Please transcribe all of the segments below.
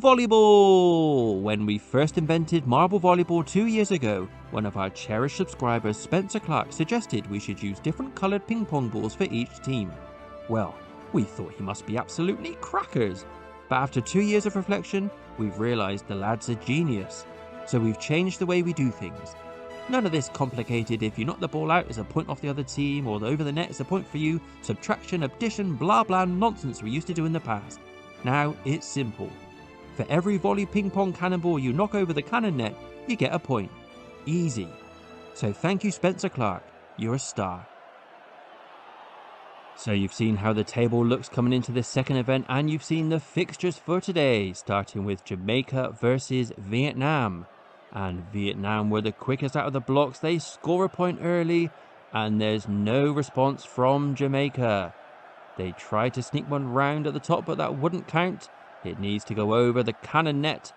Volleyball! When we first invented marble volleyball 2 years ago, one of our cherished subscribers, Spencer Clark, suggested we should use different coloured ping pong balls for each team. Well, we thought he must be absolutely crackers. But after 2 years of reflection, we've realised the lad's a genius. So we've changed the way we do things. None of this complicated, if you knock the ball out is a point off the other team, or over the net is a point for you, subtraction, addition, blah blah nonsense we used to do in the past. Now it's simple. For every volley ping pong cannonball you knock over the cannon net, you get a point. Easy. So thank you, Spencer Clark. You're a star. So you've seen how the table looks coming into this second event, and you've seen the fixtures for today, starting with Jamaica versus Vietnam. And Vietnam were the quickest out of the blocks. They score a point early, and there's no response from Jamaica. They tried to sneak one round at the top, but that wouldn't count. It needs to go over the cannon net,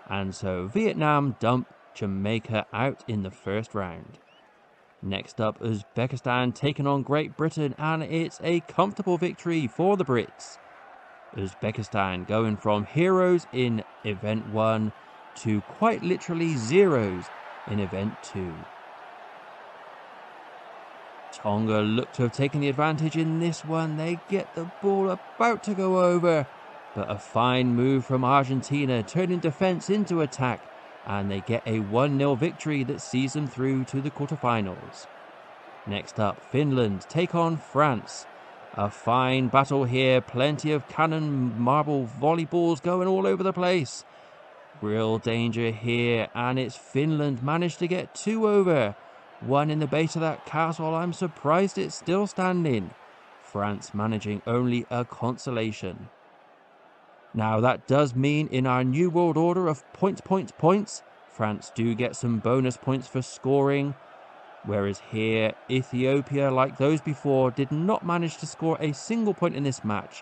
and so Vietnam dump Jamaica out in the first round. Next up, Uzbekistan taking on Great Britain, and it's a comfortable victory for the Brits. Uzbekistan going from heroes in event 1 to quite literally zeros in event 2. Tonga look to have taken the advantage in this one. They get the ball about to go over, but a fine move from Argentina, turning defense into attack, and they get a 1-0 victory that sees them through to the quarterfinals. Next up, Finland take on France. A fine battle here, plenty of cannon marble volleyballs going all over the place. Real danger here, and it's Finland managed to get 2 over. One in the base of that castle. I'm surprised it's still standing. France managing only a consolation. Now that does mean in our new world order of points, France do get some bonus points for scoring. Whereas here, Ethiopia, like those before, did not manage to score a single point in this match.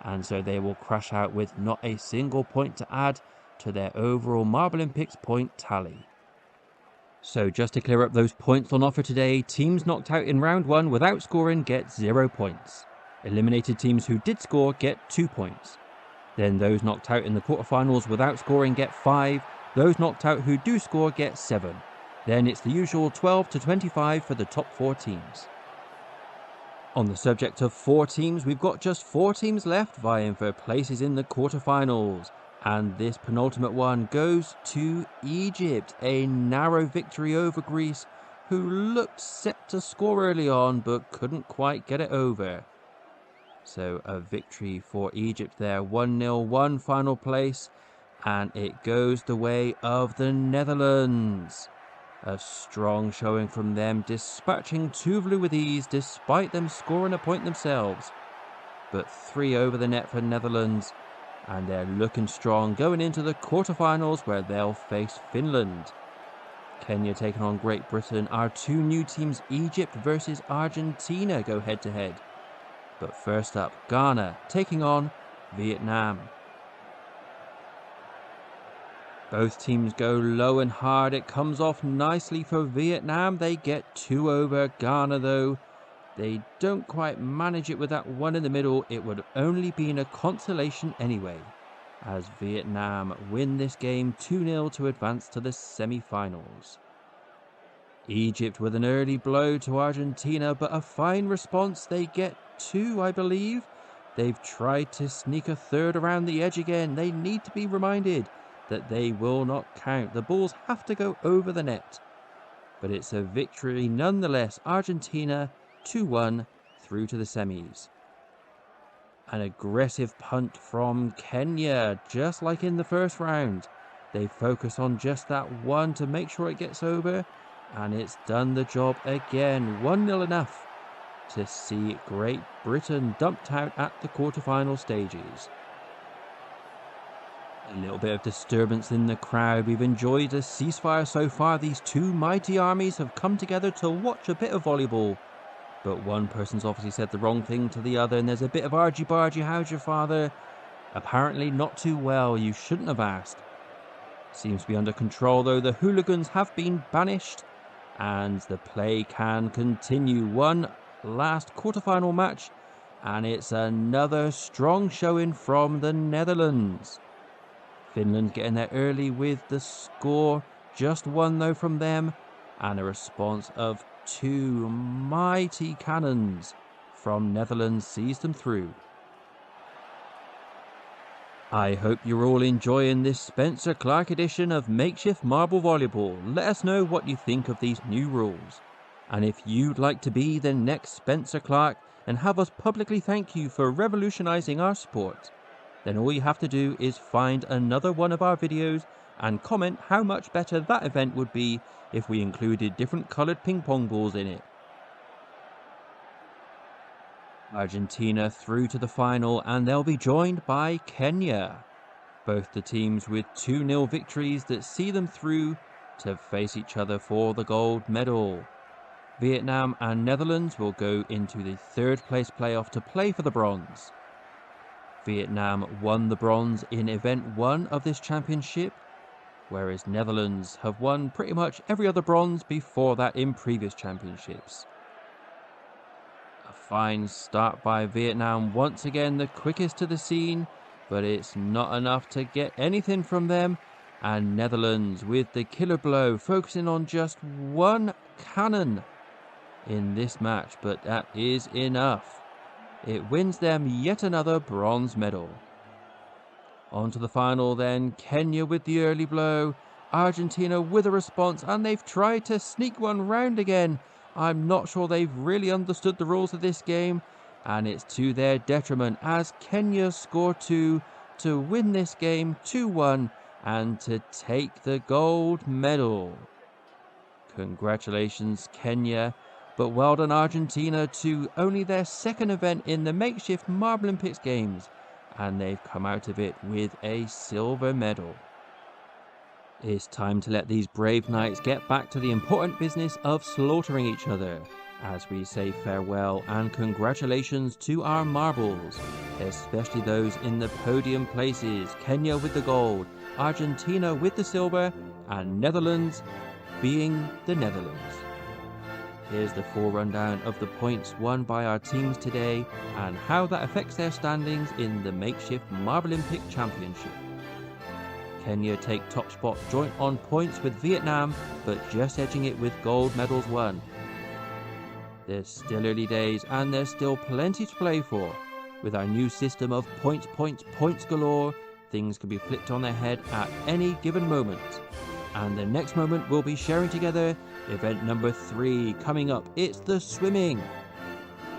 And so they will crash out with not a single point to add to their overall Marblympics point tally. So just to clear up those points on offer today, teams knocked out in round 1 without scoring get 0 points. Eliminated teams who did score get 2 points. Then those knocked out in the quarterfinals without scoring get 5. Those knocked out who do score get 7. Then it's the usual 12 to 25 for the top 4 teams. On the subject of 4 teams, we've got just 4 teams left vying for places in the quarterfinals. And this penultimate one goes to Egypt. A narrow victory over Greece, who looked set to score early on but couldn't quite get it over. So a victory for Egypt there, 1-0, one final place, and it goes the way of the Netherlands. A strong showing from them, dispatching Tuvalu with ease despite them scoring a point themselves. But 3 over the net for Netherlands, and they're looking strong going into the quarterfinals where they'll face Finland. Kenya taking on Great Britain. Our 2 new teams, Egypt versus Argentina, go head to head. But first up, Ghana taking on Vietnam. Both teams go low and hard. It comes off nicely for Vietnam. They get 2 over. Ghana, though, they don't quite manage it with that one in the middle. It would have only been a consolation anyway, as Vietnam win this game 2-0 to advance to the semi-finals. Egypt with an early blow to Argentina, but a fine response. They get 2, I believe. They've tried to sneak a third around the edge again. They need to be reminded that they will not count. The balls have to go over the net. But it's a victory nonetheless. Argentina 2-1 through to the semis. An aggressive punt from Kenya, just like in the first round. They focus on just that one to make sure it gets over, and it's done the job again. 1-0 enough to see Great Britain dumped out at the quarterfinal stages. A little bit of disturbance in the crowd. We've enjoyed a ceasefire so far. These 2 mighty armies have come together to watch a bit of volleyball. But one person's obviously said the wrong thing to the other, and there's a bit of argy-bargy. How's your father? Apparently not too well. You shouldn't have asked. Seems to be under control, though. The hooligans have been banished, and the play can continue. One last quarterfinal match And it's another strong showing from the Netherlands. Finland getting there early with the score, just one though from them, and a response of 2 mighty cannons from Netherlands sees them through. I hope you're all enjoying this Spencer Clark edition of Makeshift Marble Volleyball. Let us know what you think of these new rules. And if you'd like to be the next Spencer Clark and have us publicly thank you for revolutionizing our sport, then all you have to do is find another one of our videos and comment how much better that event would be if we included different colored ping pong balls in it. Argentina through to the final, and they'll be joined by Kenya. Both the teams with 2-0 victories that see them through to face each other for the gold medal. Vietnam and Netherlands will go into the 3rd place playoff to play for the bronze. Vietnam won the bronze in event 1 of this championship, whereas Netherlands have won pretty much every other bronze before that in previous championships. A fine start by Vietnam, once again the quickest to the scene, but it's not enough to get anything from them, and Netherlands with the killer blow, focusing on just 1 cannon in this match, but that is enough. It wins them yet another bronze medal. On to the final then, Kenya with the early blow, Argentina with a response, and they've tried to sneak one round again. I'm not sure they've really understood the rules of this game, and it's to their detriment as Kenya score 2 to win this game 2-1 and to take the gold medal. Congratulations, Kenya, but well done, Argentina, to only their 2nd event in the Makeshift Marblympics games, and they've come out of it with a silver medal. It's time to let these brave knights get back to the important business of slaughtering each other, as we say farewell and congratulations to our marbles, especially those in the podium places, Kenya with the gold, Argentina with the silver, and Netherlands being the Netherlands. Here's the full rundown of the points won by our teams today and how that affects their standings in the Makeshift Marblympic Championship. Kenya take top spot joint on points with Vietnam, but just edging it with gold medals won. There's still early days and there's still plenty to play for. With our new system of points galore, things can be flipped on their head at any given moment. And the next moment we'll be sharing together event number 3 coming up. It's the swimming.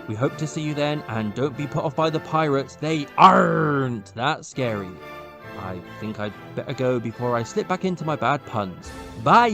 We hope to see you then, and don't be put off by the pirates. They aren't that scary. I think I'd better go before I slip back into my bad puns. Bye!